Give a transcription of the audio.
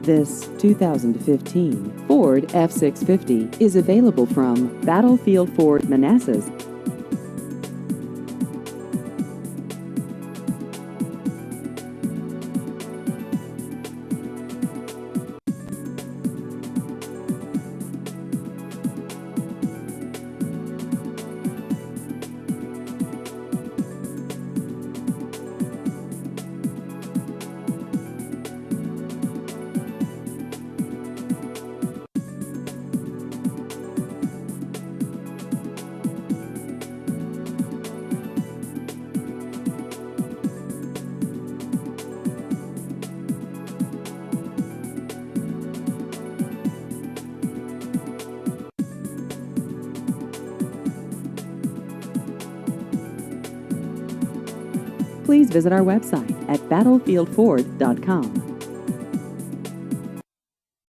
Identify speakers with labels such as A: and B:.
A: This 2015 Ford F-650 is available from Battlefield Ford Manassas. Please visit our website at battlefieldford.com.